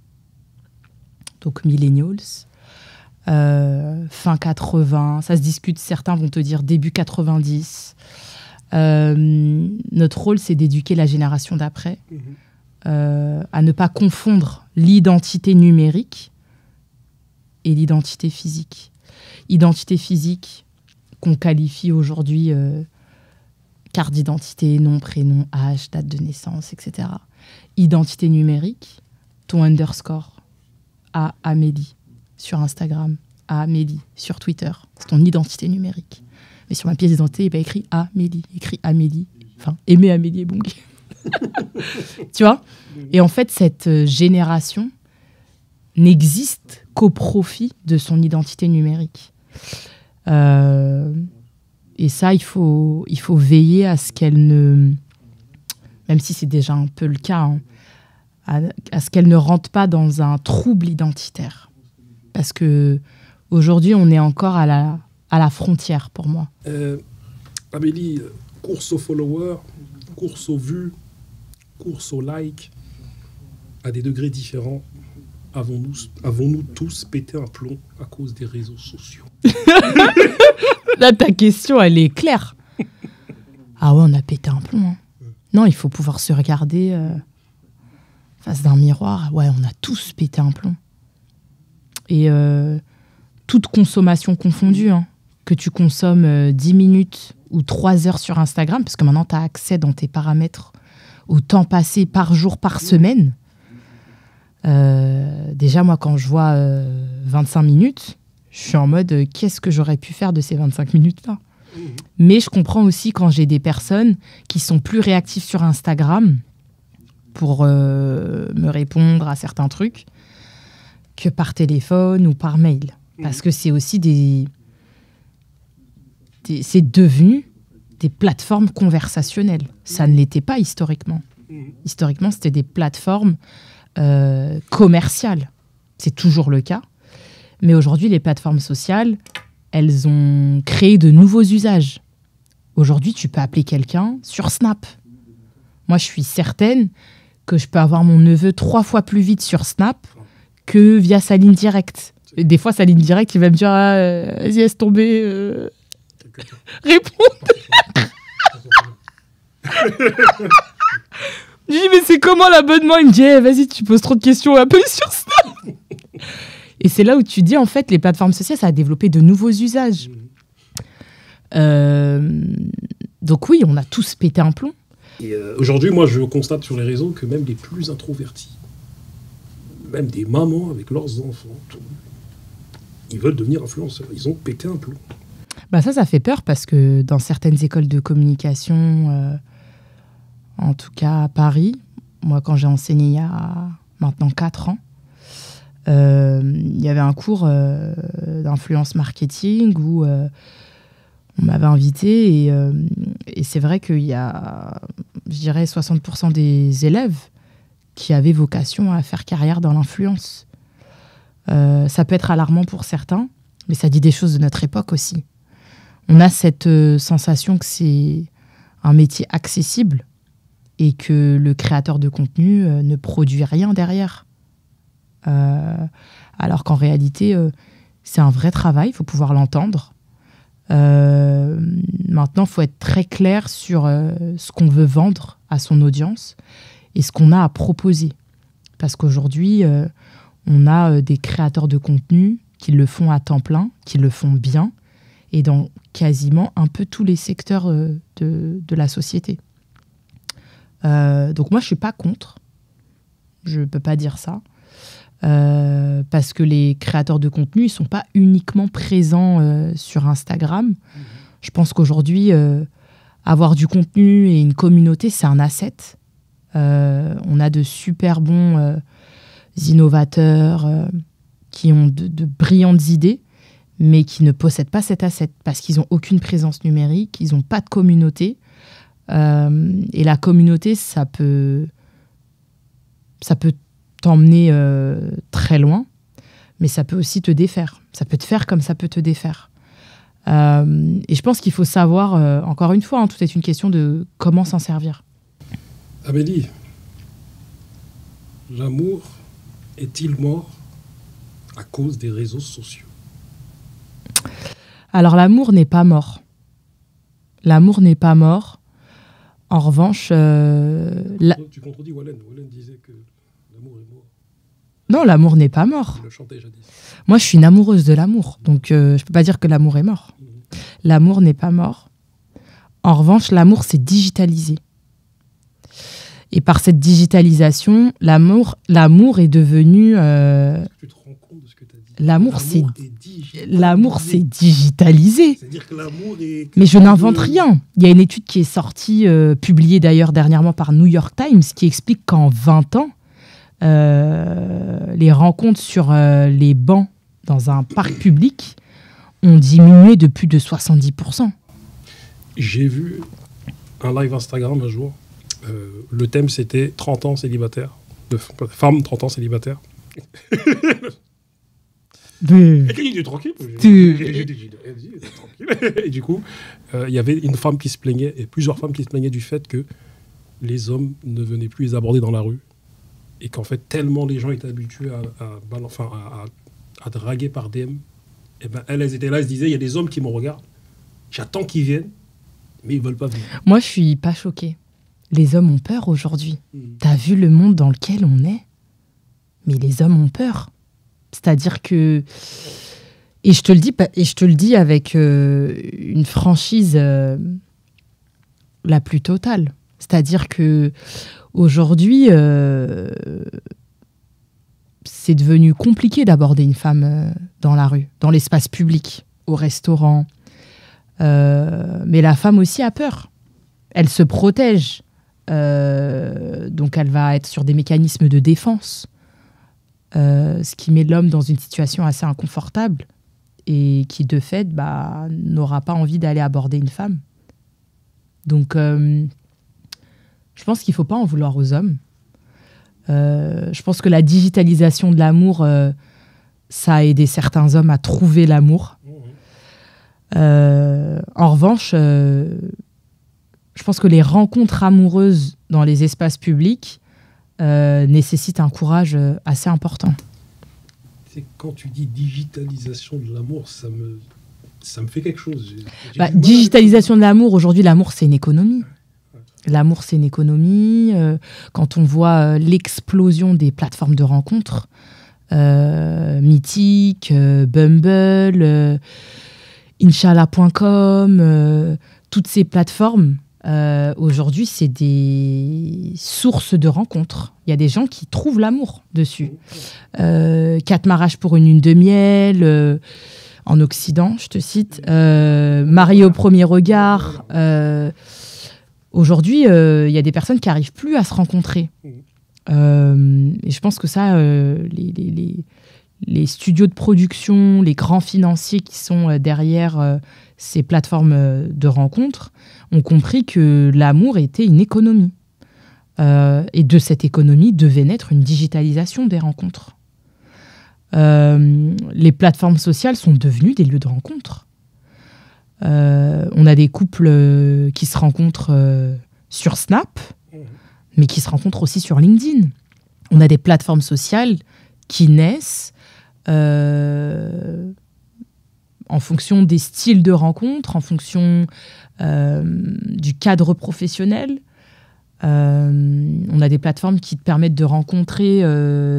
donc millennials, fin 80, ça se discute, certains vont te dire début 90, notre rôle, c'est d'éduquer la génération d'après à ne pas confondre l'identité numérique et l'identité physique. Identité physique qu'on qualifie aujourd'hui carte d'identité, nom, prénom, âge, date de naissance, etc. Identité numérique, ton underscore, à Amélie sur Instagram, à Amélie sur Twitter. C'est ton identité numérique. Mais sur ma pièce d'identité, il n'est pas écrit Amélie, écrit Amélie. Enfin, aimer Amélie et Bongué. Tu vois? Et en fait, cette génération n'existe qu'au profit de son identité numérique. Et ça, il faut veiller à ce qu'elle ne... Même si c'est déjà un peu le cas, hein, à ce qu'elle ne rentre pas dans un trouble identitaire. Parce qu'aujourd'hui, on est encore à la frontière, pour moi. Amélie, course aux followers, course aux vues, course aux likes, à des degrés différents. Avons-nous tous pété un plomb à cause des réseaux sociaux? Là, ta question, elle est claire. Ah ouais, on a pété un plomb. Hein. Non, il faut pouvoir se regarder face d'un miroir. Ouais, on a tous pété un plomb. Et toute consommation confondue, hein, que tu consommes 10 minutes ou 3 heures sur Instagram, parce que maintenant, tu as accès dans tes paramètres au temps passé par jour, par semaine. Déjà, moi, quand je vois 25 minutes, je suis en mode qu'est-ce que j'aurais pu faire de ces 25 minutes-là? Mais je comprends aussi quand j'ai des personnes qui sont plus réactives sur Instagram pour me répondre à certains trucs que par téléphone ou par mail. Parce que c'est aussi c'est devenu des plateformes conversationnelles. Ça ne l'était pas historiquement. Historiquement, c'était des plateformes commerciales. C'est toujours le cas. Mais aujourd'hui, les plateformes sociales, elles ont créé de nouveaux usages. Aujourd'hui, tu peux appeler quelqu'un sur Snap. Moi, je suis certaine que je peux avoir mon neveu 3 fois plus vite sur Snap que via sa ligne directe. Et des fois, sa ligne directe, il va me dire vas-y, laisse tomber. Réponds. Je dis mais c'est comment l'abonnement? Il me dit vas-y, tu poses trop de questions, appelle sur Snap. Et c'est là où tu dis, en fait, les plateformes sociales, ça a développé de nouveaux usages. Donc oui, on a tous pété un plomb. Et aujourd'hui, moi, je constate sur les réseaux que même les plus introvertis, même des mamans avec leurs enfants, ils veulent devenir influenceurs. Ils ont pété un plomb. Bah ça fait peur parce que dans certaines écoles de communication, en tout cas à Paris, moi, quand j'ai enseigné il y a maintenant 4 ans, il y avait un cours d'influence marketing où on m'avait invité et c'est vrai qu'il y a, je dirais, 60% des élèves qui avaient vocation à faire carrière dans l'influence. Ça peut être alarmant pour certains, mais ça dit des choses de notre époque aussi. On a cette sensation que c'est un métier accessible et que le créateur de contenu ne produit rien derrière. Alors qu'en réalité, c'est un vrai travail, il faut pouvoir l'entendre. Maintenant, il faut être très clair sur ce qu'on veut vendre à son audience et ce qu'on a à proposer. Parce qu'aujourd'hui, on a des créateurs de contenu qui le font à temps plein, qui le font bien, et dans quasiment un peu tous les secteurs de la société. Donc moi, je ne suis pas contre. Je ne peux pas dire ça. Parce que les créateurs de contenu, ils ne sont pas uniquement présents sur Instagram. Je pense qu'aujourd'hui, avoir du contenu et une communauté, c'est un asset. On a de super bons innovateurs qui ont de brillantes idées, mais qui ne possèdent pas cet asset parce qu'ils n'ont aucune présence numérique, ils n'ont pas de communauté. Et la communauté, ça peut t'emmener très loin, mais ça peut aussi te défaire. Ça peut te faire comme ça peut te défaire. Et je pense qu'il faut savoir, encore une fois, tout est une question de comment s'en servir. Amélie, l'amour est-il mort à cause des réseaux sociaux? Alors, l'amour n'est pas mort. L'amour n'est pas mort. En revanche... Tu contredis Wallen. Wallen disait que l'amour est mort. Non, l'amour n'est pas mort. Il le chantait jadis. Moi, je suis une amoureuse de l'amour. Donc, je ne peux pas dire que l'amour est mort. L'amour n'est pas mort. En revanche, l'amour s'est digitalisé. Et par cette digitalisation, l'amour est devenu... Est-ce que tu te rends compte de ce que tu as dit? L'amour, c'est digitalisé. C'est-à-dire que l'amour est... Mais je n'invente rien. Il y a une étude qui est sortie, publiée d'ailleurs dernièrement par New York Times, qui explique qu'en 20 ans, les rencontres sur les bancs dans un parc public ont diminué de plus de 70%. J'ai vu un live Instagram un jour. Le thème, c'était 30 ans célibataire. Femme 30 ans célibataire. Il est tranquille. Et du coup, il y avait une femme qui se plaignait, et plusieurs femmes qui se plaignaient du fait que les hommes ne venaient plus les aborder dans la rue. Et qu'en fait, tellement les gens étaient habitués à draguer par DM, et ben elles étaient là, elles se disaient, il y a des hommes qui me regardent, j'attends qu'ils viennent, mais ils ne veulent pas venir. Moi, je suis pas choquée. Les hommes ont peur aujourd'hui. T'as vu le monde dans lequel on est? Mais les hommes ont peur. C'est-à-dire que... Et je te le dis avec une franchise la plus totale. C'est-à-dire que aujourd'hui, c'est devenu compliqué d'aborder une femme dans la rue, dans l'espace public, au restaurant. Mais la femme aussi a peur. Elle se protège. Donc elle va être sur des mécanismes de défense. Ce qui met l'homme dans une situation assez inconfortable et qui, de fait, n'aura pas envie d'aller aborder une femme. Donc, je pense qu'il ne faut pas en vouloir aux hommes. Je pense que la digitalisation de l'amour, ça a aidé certains hommes à trouver l'amour. En revanche, je pense que les rencontres amoureuses dans les espaces publics nécessitent un courage assez important. C'est quand tu dis digitalisation de l'amour, ça me fait quelque chose. Digitalisation de l'amour, aujourd'hui, l'amour, c'est une économie. L'amour, c'est une économie. Quand on voit l'explosion des plateformes de rencontres, Mythique, Bumble, Inch'Allah.com, toutes ces plateformes, aujourd'hui, c'est des sources de rencontres. Il y a des gens qui trouvent l'amour dessus. 4 mariages pour une lune de miel, en Occident, je te cite. Mariés au premier regard. Aujourd'hui, il y a des personnes qui n'arrivent plus à se rencontrer. Et je pense que ça, les studios de production, les grands financiers qui sont derrière ces plateformes de rencontres ont compris que l'amour était une économie. Et de cette économie devait naître une digitalisation des rencontres. Les plateformes sociales sont devenues des lieux de rencontre. On a des couples qui se rencontrent sur Snap, mais qui se rencontrent aussi sur LinkedIn. On a des plateformes sociales qui naissent en fonction des styles de rencontre, en fonction du cadre professionnel. On a des plateformes qui te permettent de rencontrer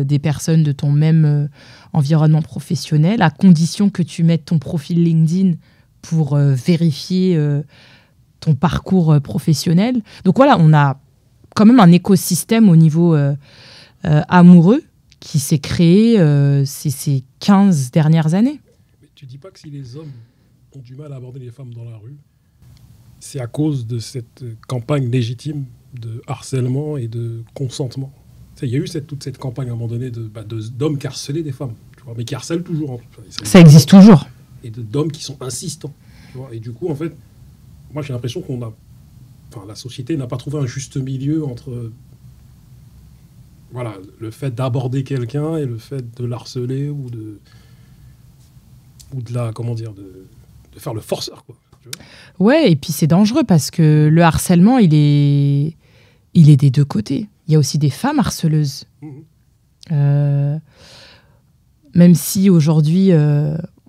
des personnes de ton même environnement professionnel, à condition que tu mettes ton profil LinkedIn pour vérifier ton parcours professionnel. Donc voilà, on a quand même un écosystème au niveau amoureux qui s'est créé ces 15 dernières années. Mais tu ne dis pas que si les hommes ont du mal à aborder les femmes dans la rue, c'est à cause de cette campagne légitime de harcèlement et de consentement. Il y a eu toute cette campagne à un moment donné d'hommes qui harcelaient des femmes, tu vois, mais qui harcèlent toujours. Ça existe toujours. Et d'hommes qui sont insistants. Tu vois, et du coup, en fait, moi j'ai l'impression la société n'a pas trouvé un juste milieu entre le fait d'aborder quelqu'un et le fait de l'harceler ou de faire le forceur, quoi. Ouais, et puis c'est dangereux parce que le harcèlement, il est des deux côtés. Il y a aussi des femmes harceleuses. Même si aujourd'hui,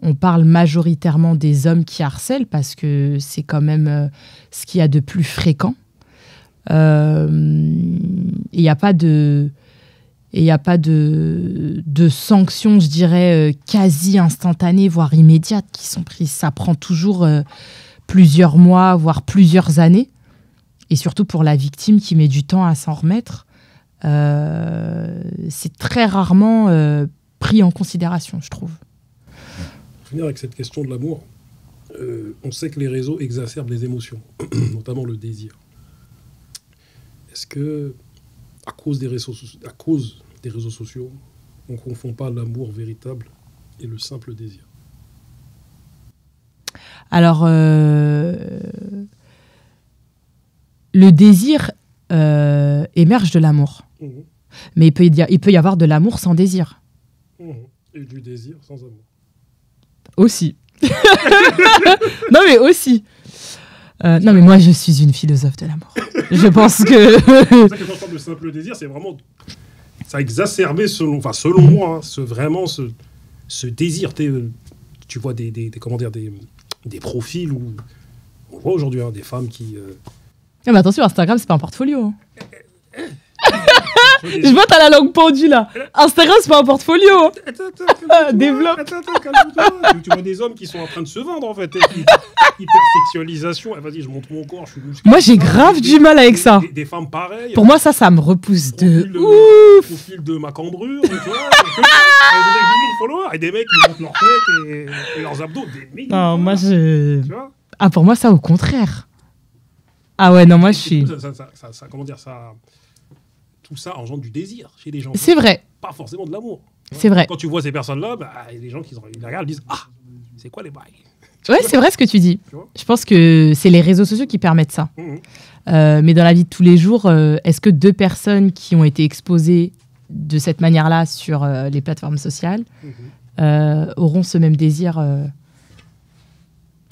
on parle majoritairement des hommes qui harcèlent parce que c'est quand même ce qu'il y a de plus fréquent. Il n'y a pas de sanctions, je dirais, quasi instantanées, voire immédiates qui sont prises. Ça prend toujours plusieurs mois, voire plusieurs années. Et surtout pour la victime qui met du temps à s'en remettre, c'est très rarement pris en considération, je trouve. finir avec cette question de l'amour, on sait que les réseaux exacerbent les émotions, notamment le désir. Est-ce que, à cause des réseaux sociaux, on ne confond pas l'amour véritable et le simple désir? Alors, le désir émerge de l'amour. Mais il peut y avoir de l'amour sans désir. Et du désir sans amour. Aussi. Non, mais aussi. Non, mais moi, je suis une philosophe de l'amour. Je pense que... C'est pour ça que quand je parle de simple désir, c'est vraiment... Ça a exacerbé, selon moi, vraiment ce désir. Tu vois des profils où... On voit aujourd'hui des femmes qui... Mais attention, Instagram, c'est pas un portfolio. Je vois, t'as la langue pendue, là. Instagram, c'est pas un portfolio. Développe. Calme-toi. Tu vois des hommes qui sont en train de se vendre, en fait. Hypersexualisation. Vas-y, je montre mon corps, je suis musclé. Moi, j'ai grave du mal avec ça. Des femmes pareilles. Pour moi, ça me repousse de ouf. Profil de ma cambrure, tu vois. Des followers. Et des mecs qui montent leur tête et leurs abdos. Non, moi, Tu vois. Ah, pour moi, ça, au contraire. Ah ouais, non, moi, je suis... Comment dire ça... Tout ça engendre du désir chez les gens. C'est vrai. Pas forcément de l'amour. C'est vrai. Quand tu vois ces personnes-là, il y a des gens qui les regardent et disent « Ah, c'est quoi les bails ?» Ouais, c'est vrai ce que tu dis. Je pense que c'est les réseaux sociaux qui permettent ça. Mais dans la vie de tous les jours, est-ce que deux personnes qui ont été exposées de cette manière-là sur les plateformes sociales auront ce même désir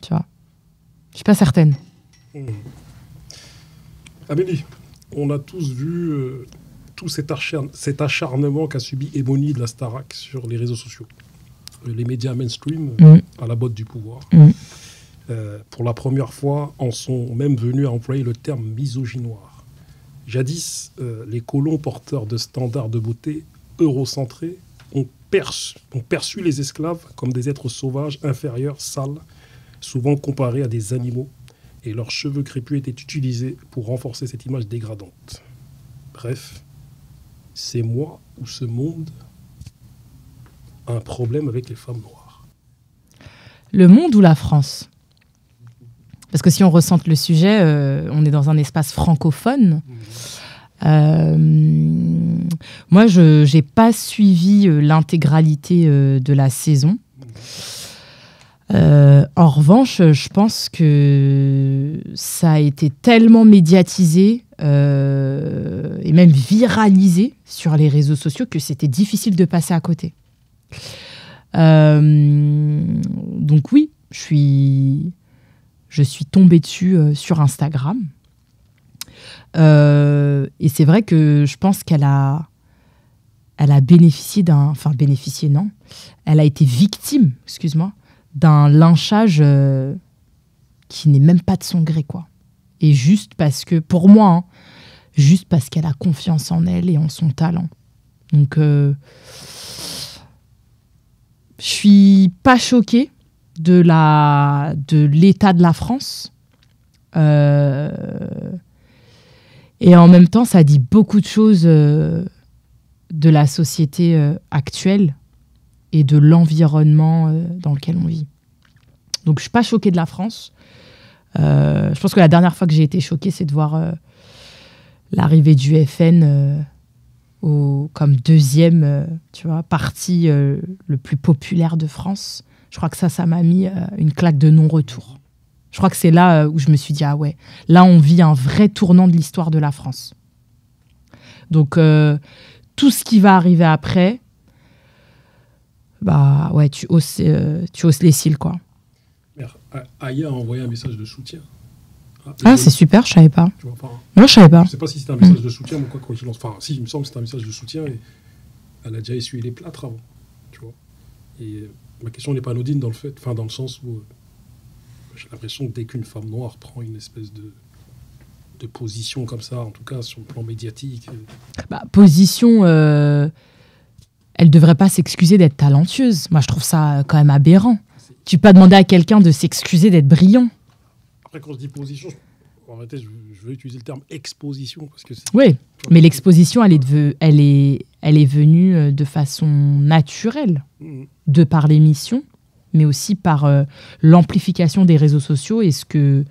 Tu vois, je suis pas certaine. Amélie, on a tous vu tout cet acharnement qu'a subi Ebony de la Starac sur les réseaux sociaux. Les médias mainstream à la botte du pouvoir. Pour la première fois, en sont même venus à employer le terme misogynoir. Jadis, les colons porteurs de standards de beauté eurocentrés ont perçu les esclaves comme des êtres sauvages, inférieurs, sales, souvent comparés à des animaux, et leurs cheveux crépus étaient utilisés pour renforcer cette image dégradante. Bref, c'est moi ou ce monde a un problème avec les femmes noires? Le monde ou la France? Parce que si on ressente le sujet, on est dans un espace francophone. Moi, je n'ai pas suivi l'intégralité de la saison. En revanche, je pense que ça a été tellement médiatisé et même viralisé sur les réseaux sociaux que c'était difficile de passer à côté. Donc oui, je suis tombée dessus sur Instagram. Et c'est vrai que je pense qu'elle a bénéficié elle a été victime, d'un lynchage qui n'est même pas de son gré, quoi. Et juste parce que, pour moi, juste parce qu'elle a confiance en elle et en son talent. Donc, je suis pas choquée de l'état de la France. Et en même temps, ça dit beaucoup de choses de la société actuelle et de l'environnement dans lequel on vit. Donc, je ne suis pas choquée de la France. Je pense que la dernière fois que j'ai été choquée, c'est de voir l'arrivée du FN comme deuxième parti le plus populaire de France. Je crois que ça m'a mis une claque de non-retour. Je crois que c'est là où je me suis dit, ah ouais, là, on vit un vrai tournant de l'histoire de la France. Donc, tout ce qui va arriver après, bah ouais, tu hausses les cils, quoi. Aya a envoyé un message de soutien. C'est super, je savais pas. Tu vois, moi, je savais pas. Je sais pas si c'était un message de soutien ou quoi qu'il en soit. Enfin, si, il me semble que c'était un message de soutien et elle a déjà essuyé les plâtres avant, tu vois. Et ma question n'est pas anodine dans le sens où j'ai l'impression que dès qu'une femme noire prend une espèce de position comme ça, en tout cas sur le plan médiatique. Position, elle devrait pas s'excuser d'être talentueuse. Moi, je trouve ça quand même aberrant. Tu peux pas demander à quelqu'un de s'excuser d'être brillant. Après, quand je dis position, je veux utiliser le terme exposition. Parce que oui, mais l'exposition, elle est venue de façon naturelle, de par l'émission, mais aussi par l'amplification des réseaux sociaux et ce que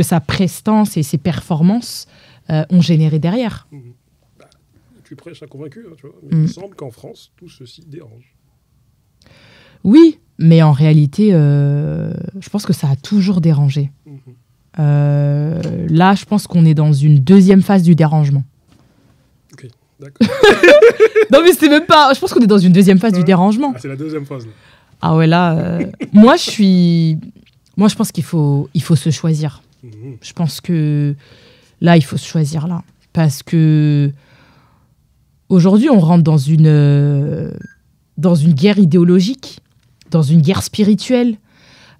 sa prestance et ses performances ont généré derrière. Tu prêches à convaincu, hein, tu vois. Mais il semble qu'en France, tout ceci dérange. Oui, mais en réalité, je pense que ça a toujours dérangé. Là, je pense qu'on est dans une deuxième phase du dérangement. Ok, d'accord. Non, mais c'est même pas... Je pense qu'on est dans une deuxième phase du dérangement. Ah, c'est la deuxième phase, là. Ah ouais, là... Moi, je pense qu'il faut se choisir. Je pense que là, il faut se choisir, là. Parce que aujourd'hui, on rentre dans une guerre idéologique, dans une guerre spirituelle,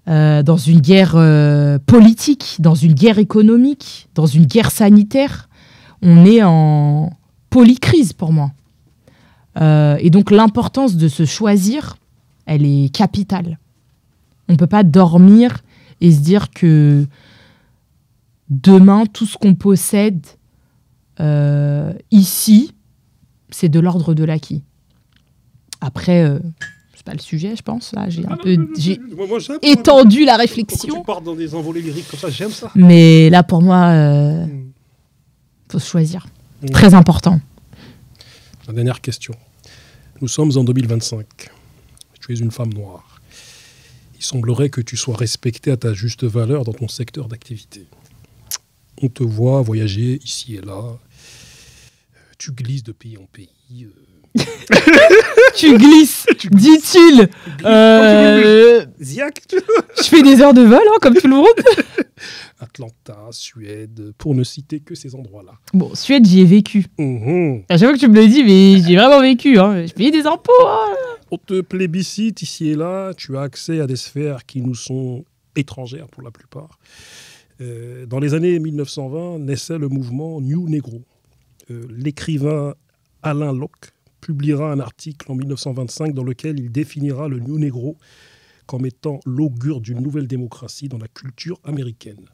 dans une guerre politique, dans une guerre économique, dans une guerre sanitaire. On est en polycrise pour moi. Et donc l'importance de se choisir, elle est capitale. On ne peut pas dormir et se dire que demain, tout ce qu'on possède ici, c'est de l'ordre de l'acquis. Après... c'est pas le sujet, je pense. Là, j'ai étendu la réflexion. Quand tu pars dans des envolées lyriques comme ça, j'aime ça. Mais là, pour moi, faut se choisir. Très important. La dernière question. Nous sommes en 2025. Tu es une femme noire. Il semblerait que tu sois respectée à ta juste valeur dans ton secteur d'activité. On te voit voyager ici et là. Tu glisses de pays en pays. Tu glisses, dit-il. Ziac. Je fais des heures de vol, hein, comme tout le monde. Atlanta, Suède, pour ne citer que ces endroits-là. Bon, Suède, j'y ai vécu. À chaque fois que tu me le dis, mais j'ai vraiment vécu. Hein. Je paye des impôts. Hein. On te plébiscite ici et là. Tu as accès à des sphères qui nous sont étrangères pour la plupart. Dans les années 1920, naissait le mouvement New Negro. L'écrivain Alain Locke publiera un article en 1925 dans lequel il définira le New Negro comme étant l'augure d'une nouvelle démocratie dans la culture américaine.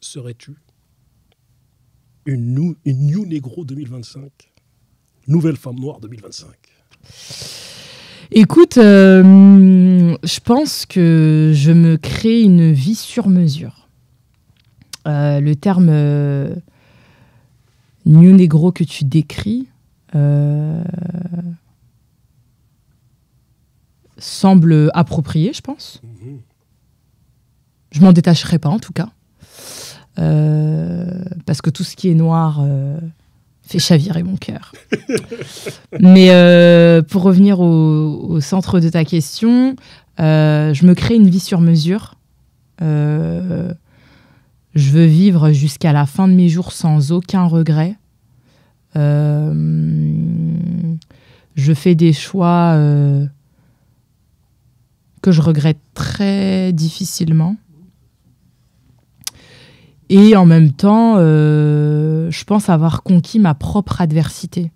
Serais-tu une New Negro 2025 ? Nouvelle femme noire 2025 ? Écoute, je pense que je me crée une vie sur mesure. Le terme New Negro que tu décris semble approprié, je pense. Je m'en détacherai pas, en tout cas. Parce que tout ce qui est noir fait chavirer mon cœur. Mais pour revenir au centre de ta question, je me crée une vie sur mesure. Je veux vivre jusqu'à la fin de mes jours sans aucun regret. Je fais des choix que je regrette très difficilement. Et en même temps, je pense avoir conquis ma propre adversité.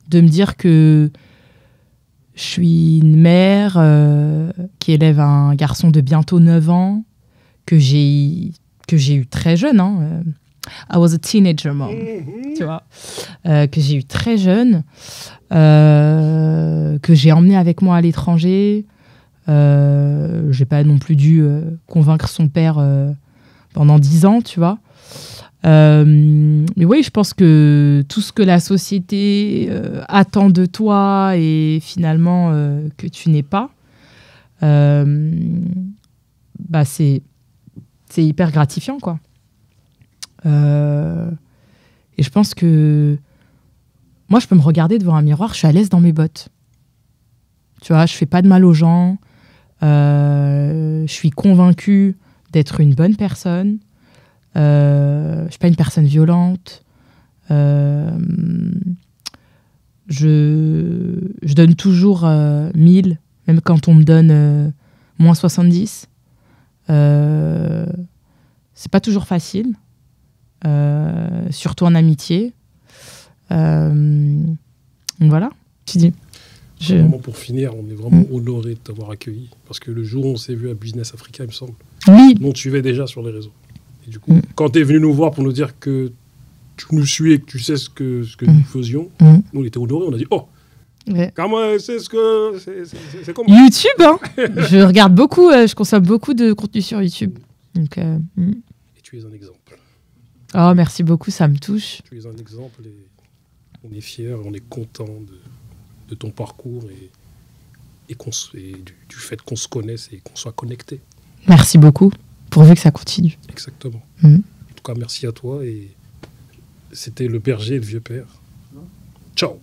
De me dire que je suis une mère qui élève un garçon de bientôt 9 ans, que j'ai eu très jeune. Hein. I was a teenager mom, tu vois. Que j'ai eu très jeune, que j'ai emmené avec moi à l'étranger. J'ai pas non plus dû convaincre son père pendant 10 ans, tu vois. Mais oui, je pense que tout ce que la société attend de toi et finalement que tu n'es pas, bah c'est hyper gratifiant, quoi. Et je pense que moi, je peux me regarder devant un miroir, je suis à l'aise dans mes bottes. Tu vois, je fais pas de mal aux gens. Je suis convaincue d'être une bonne personne. Je suis pas une personne violente. Je donne toujours 1000, même quand on me donne moins 70. C'est pas toujours facile, surtout en amitié. Donc voilà, tu dis. Vraiment pour finir, on est vraiment honoré de t'avoir accueilli. Parce que le jour où on s'est vu à Business Africa, il me semble, oui. On te suivait déjà sur les réseaux. Et du coup, quand tu es venu nous voir pour nous dire que tu nous suis et que tu sais ce que nous faisions, nous, on était honorés. On a dit, oh, Ouais. Comment c'est ce que c'est comme YouTube, hein. Je regarde beaucoup, je consomme beaucoup de contenu sur YouTube. Donc, Et tu es un exemple. Oh, merci beaucoup, ça me touche. Tu es un exemple et on est fiers, on est content de ton parcours et du fait qu'on se connaisse et qu'on soit connectés. Merci beaucoup, pourvu que ça continue. Exactement. En tout cas, merci à toi et c'était le berger et le vieux père. Ciao.